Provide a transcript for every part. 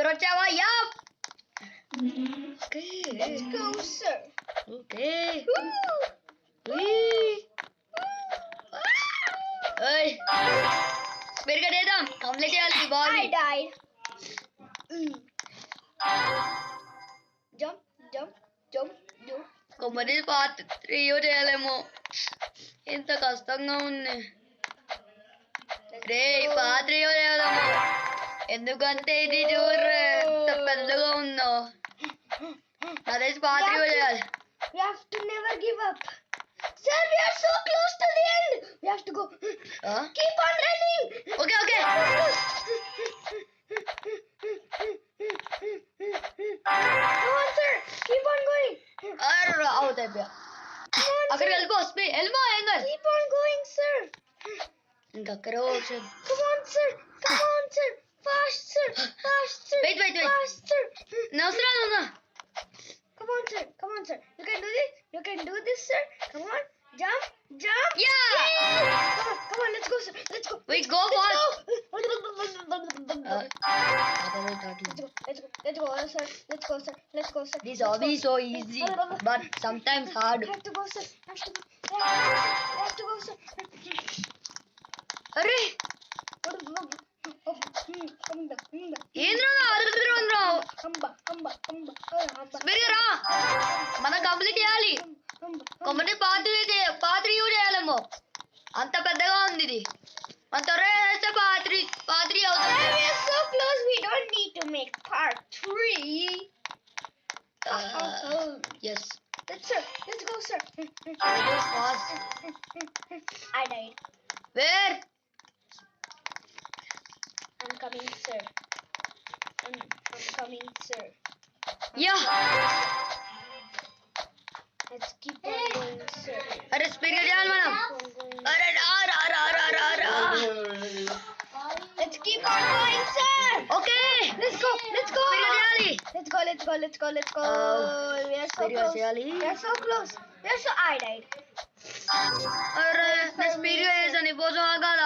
Pero chawa, yup. Okay. Let's go, sir. Okay. Woo! Wee. Hey. Speed ka dito. Complete చేయాలి ఈ ball. I died. Jump, jump, jump, jump. కొమ్మరి part 3 చేయాలేమో. ఎంత కష్టంగా ఉంది. రే పార్ట్ 3 చేయాలేమో. ఎందుకంటే ఇది చూడరే ఎంత పెద్దగా ఉందో. అదే పార్ట్ 3 చేయాలి. We have to never give up. Sir, we are so close to the end. We have to go. Keep on running. Okay, okay. Come on, sir. Keep on going. అరే అవుతాయి అక్కడ వెళ్ళిపో వెళ్ళిపో ఏం కాదు. Keep on going, sir. ఇంకా అక్కడ వచ్చేది. Come on, sir. Come on, sir. Fast, sir. Fast, sir. Wait. Fast, sir. అవసరం ఉందా? Come on, sir. Come on, sir. You can do this. You can do this, sir. Come on. Jump. Jump. Yeah. Come on. Let's go, sir. Let's go. We go for Let's it. go. Let's go, sir. Let's go, sir. Let's go, sir. This hobby is so easy, but sometimes hard. I have to go, sir. I have to go, sir. అరే ఏంద్రా అడుగుతున్నావు రా మనం complete చేయాలి. కొమ్మటి పాత్ర use చేయాలేమో. అంత పెద్దగా ఉంది ఇది. మన త్వరగా చేస్తే పాత్రి అవుతుంది. We are so close. We don't need to make part 3. Yes. Let's go, sir. Fast. I died. Where? I'm coming, sir. I'm coming, sir. Yeah. Let's keep on going, sir. అరే speed గా చేయాలి మనం. అరే రా. Let's keep on going, sir. Okay Let's go. Speed గా చేయాలి. Let's go. We are so speed గా close. చేయాలి. We are so close. I died. అరే నేను స్పీడ్ గా చేసాను ఇప్పుడు ఆగాల.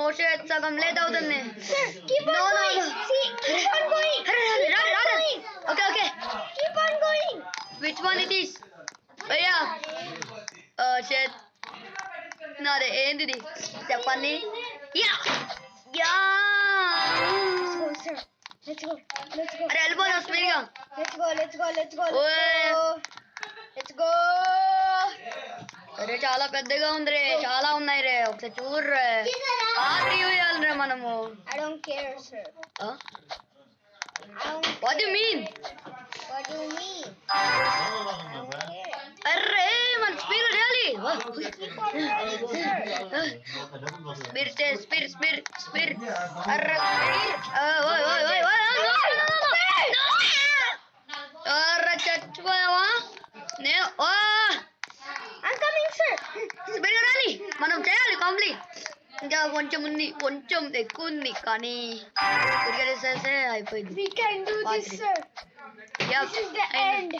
ఓ షిట్ సగం లేట్ అవుతుంది. Sir, keep on going. See, keep on going. రా. Okay Keep on going. Which one it is అయ్యా షిట్ నాదే ఏంది చెప్పండి. Yeah Let's go, sir. Let's go. అరే వెళ్ళిపోదాం స్పీడ్ గా. Let's go. అరే చాలా పెద్దగా ఉంది రే. చాలా ఉన్నాయి రే. ఒకసారి చూడరే. పాత్ర యూజ్ చేయాలి రే మనము. I don't care, sir. What do you mean? What do you mean? I don't care. అరే మన స్పీడ్ చేయాలి. Keep on running, sir. Speed అరే అరే చచ్చిపోయావా నేను I'm coming, sir. స్పీడ్ రాని మనం చేయాలి కంప్లీట్. ఇంకా కొంచెం ఉంది, కొంచెం ఎక్కువ ఉంది కానీ చేసేస్తే అయిపోయింది. We can do this, sir. This is the end.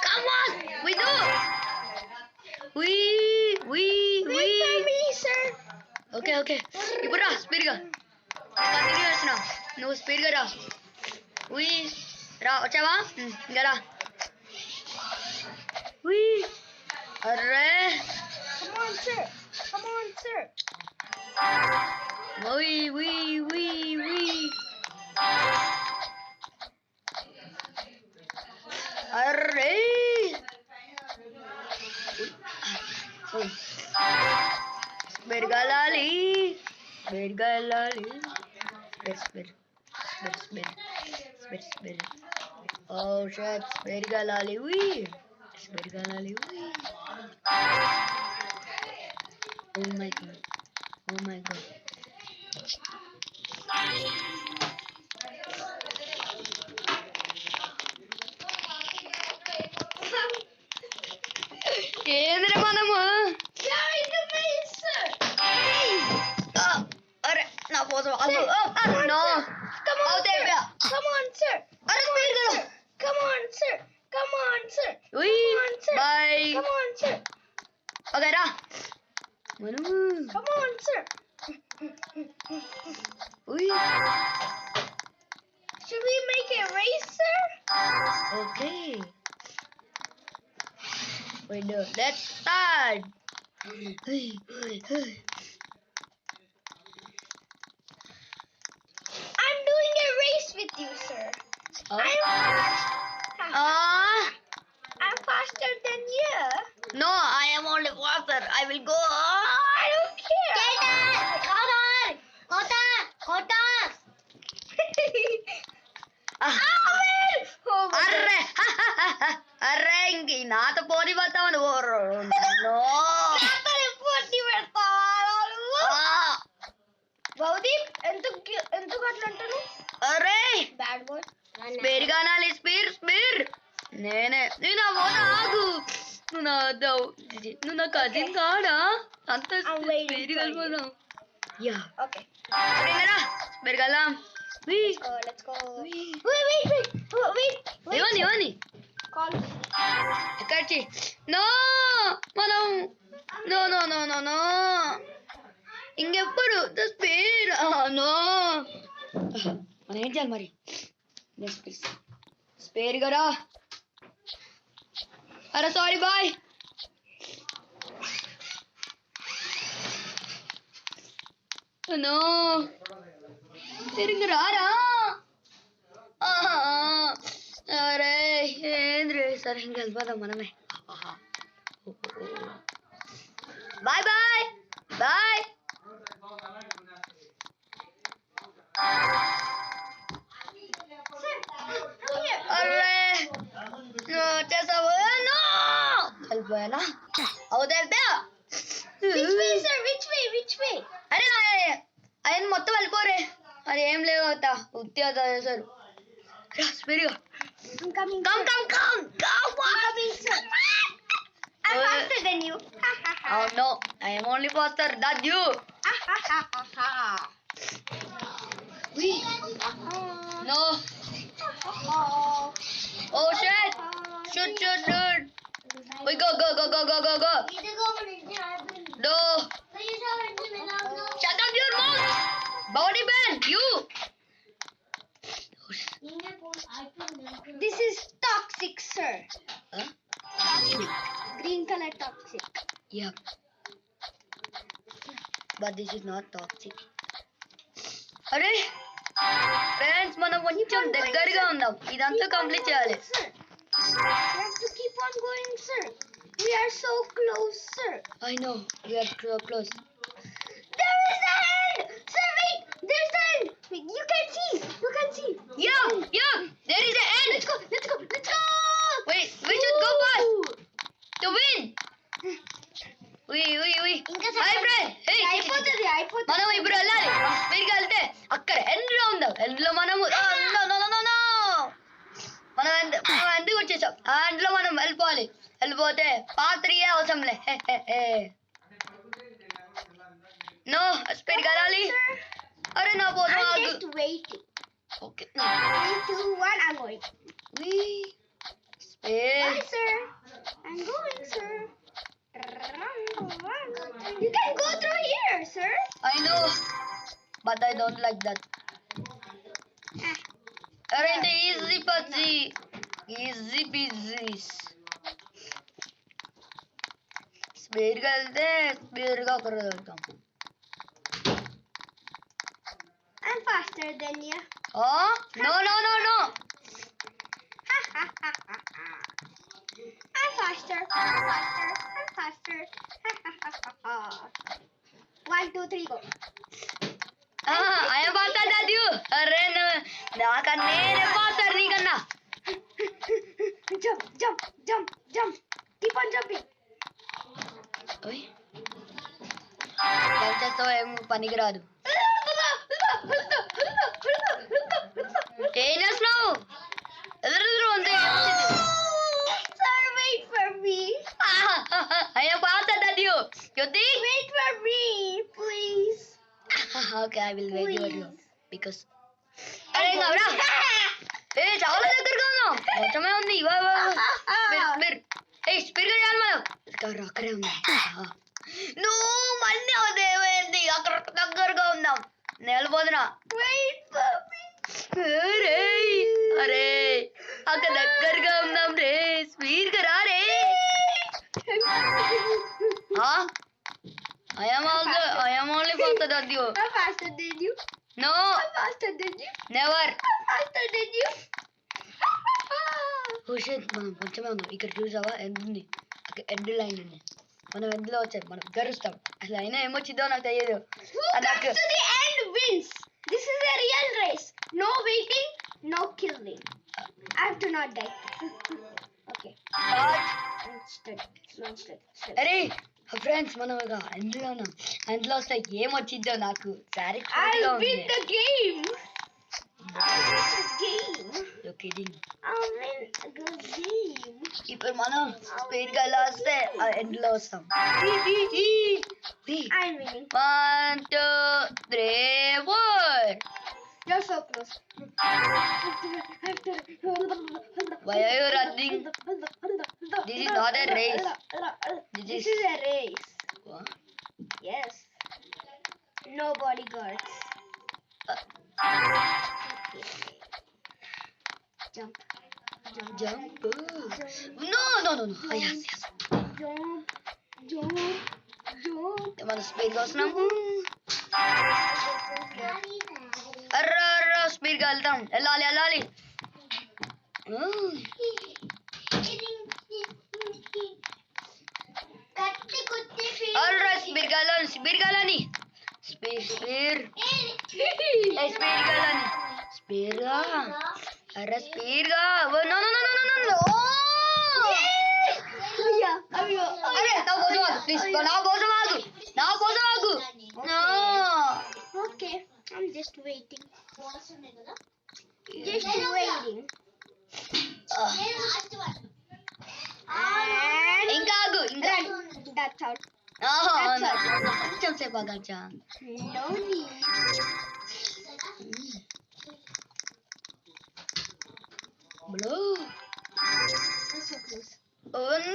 Come on, we do. Wait for me, sir. Okay ఇప్పుడు రా స్పీడ్ గా. కంటిన్యూ చేస్తున్నా. నువ్వు స్పీడ్ గా రా. రా వచ్చావా ఇంకా రా. అర్రే Come on, sir. అర్రే స్పీడ్ వెళ్ళాలి. స్పీడ్ ఓ షట్ స్పీడ్ వెళ్ళాలి. Oh my god. ఏంద్ర మనము అరే నా కోసం నో Come on, sir. అరే స్పీడ్ గా Come on, sir. Boy Come on, sir. Okay రా మనము Come on, sir. Uy. Should we make a race, sir? Okay. Wait, no. Let's start. I'm doing a race with you, sir. I'm faster than you. No, I am only faster. I will go. I don't care. Array array ఇంక నాతో పోటీ పడతామని భౌదీప్ ఎందుకు అట్లా అంటాను? అరే bad boy. Sphere కానాలి sphere నేను ఆగు నువ్వు నా కజిన్ కాడా అంత స్పీర్ కలిపోదాం యా ఓకే. సరేనా స్పీర్ కలదాం Let's go. Wait. ఏమని Call. ఎక్కడికి నో మనం నో ఇంకెప్పుడు స్పీడ్ నో మనం ఏం చేయాలి మరి స్పేర్ కదా అరే సారీ బాయ్ నో తిరిగి రారా అరే ఏంద్రీ సరే ఇంక వెళ్ళిపోదాం మనమే బాయ్ బాయ్ బాయ్ అరే వచ్చేసావు వెళ్ళిపోయానా అవుతా Which way? అరే ఆయన మొత్తం వెళ్ళిపోరే అది ఏం లేవు అవుతా ఉత్తి అవుతా చేశారు స్పీడ్గా I'm coming. Come Coming, sir. I'm faster than you. Oh no, I am only faster than you. No. Oh shit. Shoot. We go. No. Shut up your mouth. Body band, you. This is toxic, sir. Huh? Green color toxic. Yep. But this is not toxic. అరే friends మనం కొంచెం దగ్గరగా ఉందాం ఇదంతా complete చేయాలి Sir, we have to keep on going, sir. We are so close, sir. I know we are so close. There is the end! Sir, wait! There's the end! You can see! Yeah, there is an end. Let's go! Wait, we should go fast to win. We. Hi friend. Hey. అయిపోతుంది మనం ఇప్పుడు వెళ్ళాలి స్పీడ్గా వెళ్తే అక్కడ ఎండ్లో ఉందాం ఎండ్లో మనము నో మనం ఎందుకు వచ్చేసాం ఆ ఎండ్లో మనం వెళ్ళిపోతే పాత్రయే అవసరంలే నో స్పీడ్గా వెళ్ళాలి అరే నా పోదు I'm ఆగు just waiting. Okay 3, 2, 1, I'm going. Bye, sir. I'm going, sir. You can go through here, sir. I know but I don't like that అరే ఈజీ పచ్చి ఈజీ బిజీ స్పీడ్గా వెళ్తే స్పీడ్గా ఒకరు వెళ్తాం I'm faster than you. No. I'm faster. 1, 2, 3, go. ఆయన పాతాడు అది అరే నాకన్నా నేనే పాతాడు నీకన్నా Jump. Keep on jumping. ఏం చేస్తావు ఏం పనికి రాదు ఏం చేస్తున్నావు ఎదురు ఉంది Sir, wait for me. ఆయన పాతాడు అది యుద్ధి Wait for me, please. Okay, I will wait for you because అరే ఇంకవరా చాలా దగ్గరగా ఉన్నాం కొంచెమే ఉంది స్పీడ్గా చేయాలి మనం అక్కడే ఉంది నువ్వు మళ్ళీ అవుతాయేమైంది అక్కడ దగ్గరగా ఉందాం. నేను వెళ్ళిపోతున్నా. Wait for me. అరే అరే అక్కడ దగ్గరగా ఉందాం రే. స్పీడ్ గా రా రే. I am only faster than you. I'm faster than you. No, I'm faster than you. never. I'm faster than you. Oh shit, మనం కొంచెమే ఉన్నాం. ఇక్కడ చూసావా ఎంత ఉంది? ఎండ్ లైన్ ఉంది. మనం ఎందులో వచ్చాం, మనం గరుస్తాం. అసలు అయినా ఏమొచ్చిందో నాకు తెలియదు. Who అది comes నాకు to the end wins. This is a real race. No waiting, no killing. I have to not die. Okay. Study. అరే ఫ్రెండ్స్ మనం ఇక ఎండ్లో ఉన్నాం. ఎండ్లో వస్తే ఏమొచ్చిందో నాకు sorry I'll win the game. I'll win the game. Okay I'll win the game. ఇప్పుడు మనం స్పీడ్ గా ఇలా వస్తే ఎండ్లో వస్తాం. I'm winning. 1 2 3 4. You're so close. Why are you running? This is not a race. This is a race. What? Yes. No bodyguards. Jump. Jump. No. Yes. Jump. మనం speed గా వస్తున్నాము. అర్ర స్పీడ్ గా వెళ్తాం. వెళ్ళాలి. అర్ర స్పీడ్ గా వెళ్ళాలి. స్పీడ్ గా వెళ్ళాలి. అర్ర స్పీడ్ గా. నో. అరే నా కోసం ఆగు ప్లీజ్. నా కోసం ఆగు. Okay, I'm just waiting. Just waiting. And ఇంకా ఆగు. ఇంకా that's out. కొంచెం సేపు ఆగచ్చా. No need. Blow. That's so close.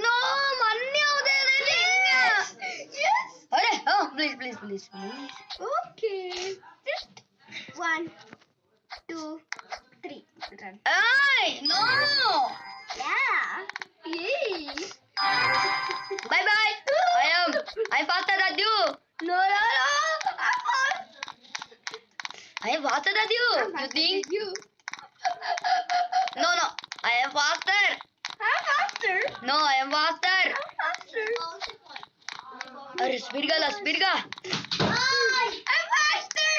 No money అవుతుంది. Yes. అరే please. Okay. Just 1, 2, 3. Run. No. Yeah. Yay. Bye. I'm faster than you. No. I am faster than you. You think? You. No. I am faster. I'm faster. No, I am faster. I'm faster. अरे speed गा. I'm faster.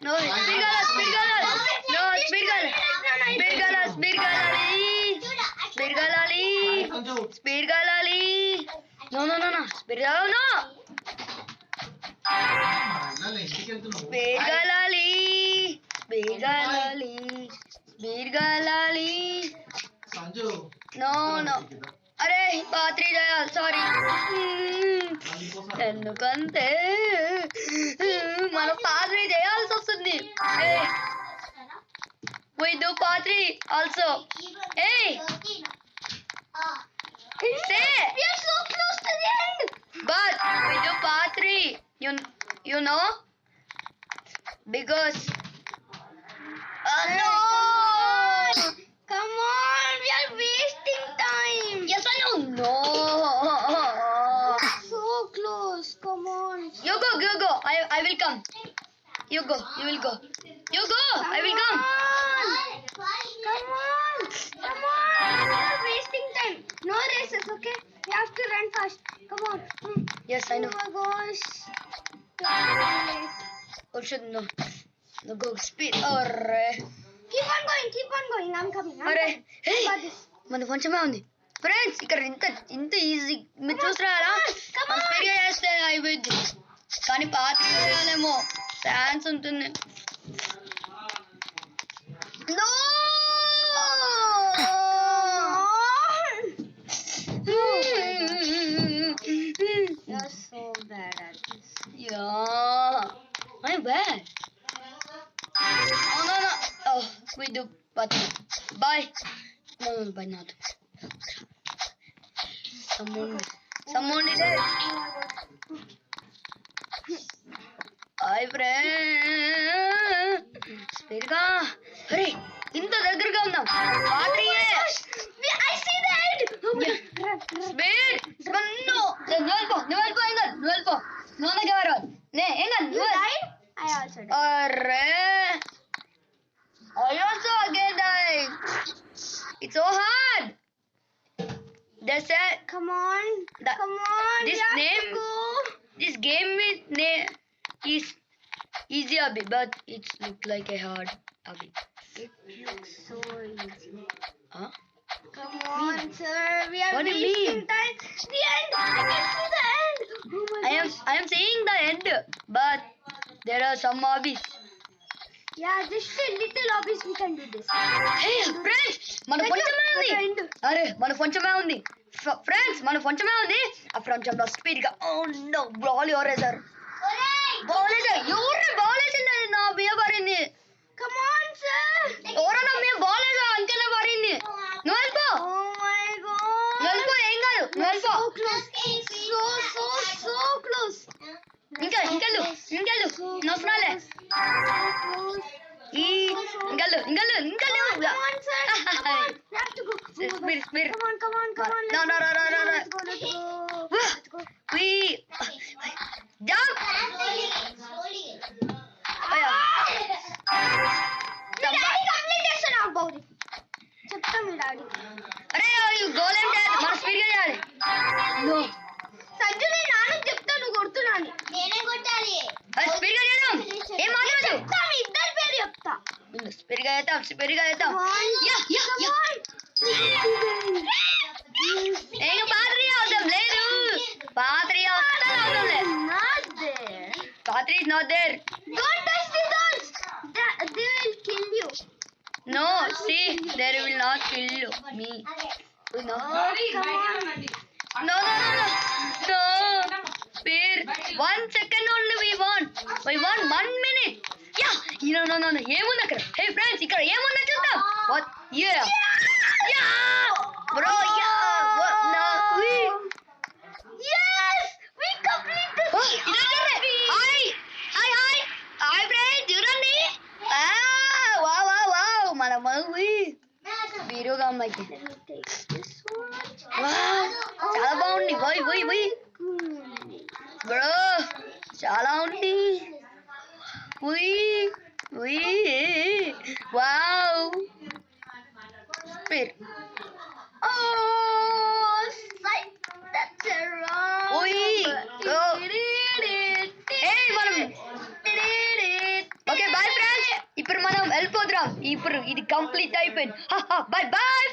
No, speed गा. No, speed गा. Speed गा लाली. No. Speed गा. No. Speed गा लाली. No. అరే పాత్రి చేయాలి. Sorry. ఎందుకంటే మనం పాత్రి చేయాల్సి వస్తుంది. We do pottery also. Hey. Say. We are so close to the end. But we do pottery. You know? Because. No. Come on, we are wasting time. Yes, I know. No. So close. Come on. You go. I will come. You go. You will go. You go. I will come. Come on. We are wasting time. No races, okay? We have to run fast. Come on. Yes, I know. Oh my gosh. Or should no. No go speed. Arre. Keep on going. I'm coming. Arre. Hey. Got this. మన కొంచెమే ఉంది friends. ఇక్కడ ఇంత easy మీరు చూస్తున్నారా? Come on. స్పీడ్గా చేస్తే అయిపోయింది. కానీ పాత చేయాలేమో ఛాన్స్ ఉంటుంది. No! You're so bad at this. Yeah, I'm bad. No. Oh, we do, but bye. No, bye not. Someone hi friend స్పీడ్గా అరే ఇంత దగ్గరగా ఉందాం పాత్రియే I see the end. Speed నువ్వు వెళ్ళిపో నువ్వు ఎవరు నే ఏంగా You నువ్వు died? I also died. అరే I also again died. It's so hard. They said Come on. The- Come on. this we have to name- go. this game is easy abhi, but it's look like a hard abhi. It looks so easy. Huh? Come on, sir. We are What do you wasting mean? time. The end. I can see the end. Oh my gosh. I am saying the end, but there are some hobbies. Yeah, just a little obvious we can do this. Hey friends, మన కొంచెమే ఉంది. అరే మన కొంచెమే ఉంది. Friends మన కొంచెమే ఉంది. ఆ కొంచెంలో స్పీడ్ గా ఓ నో బాల్ ఎవరేసారు? బాల్ వేసారు. ఎవరు బాల్ వేసింది? నా మీద పడింది. Come on, sir. ఎవరో నా మీద బాల్ వేసారు అంకనే పడింది. నువ్వు వెళ్ళిపో. Oh my god. నువ్వు వెళ్ళిపో ఏం కాదు. నువ్వు వెళ్ళిపో. So close. So close. ఇంకెళ్ళు నొస్తున్నాలే. So close. ఇంకెళ్ళు Come on, sir. Come on. We have to go. Oh my Speed, God. speed. Come on. No. Let's go. Let's go. We jump. అయ్యా. మీ daddy complete చేస్తాను బాబు చెప్తా మీ daddy అరే ఈ goal ఏం చేయాలి? మన speed గా చేయాలి. No. సంజు నేను నాన్నకు చెప్తా నువ్వు కొడుతున్నాను నేనే కొట్టాలి స్పీడ్ గా చేద్దాం. ఏం మాట్లాడదు. చెప్తా మీ ఇద్దరి పేరు చెప్తా స్పీడ్ గా చేద్దాం. యా. ఏం పాత్రి అవసరం లేదు. పాత్రి అవసరం లేదు. not there Patri is not there. don't touch the dolls they will kill you No, see, they will not kill me. No. come on No. Speed. 1 second only we want 1 minute. Yeah. No. ఏముంది అక్కడ? Hey friends, ఇక్కడ ఏముంది చూద్దాం. What? Yeah. Bro, what? No. yes we complete this Hi friends, చూడండి. Wow. మన movie వీడియోగా ఉంది. let me take this one Wow. చాలా బాగుంది. పోయి. బ్రో చాలా ఉంది. Wow speed. oh psych that's a wrong మనం ఓకే బాయ్ ఫ్రెండ్స్. ఇప్పుడు మనం వెళ్ళిపోతున్నాం. ఇప్పుడు ఇది కంప్లీట్ అయిపోయింది. బాయ్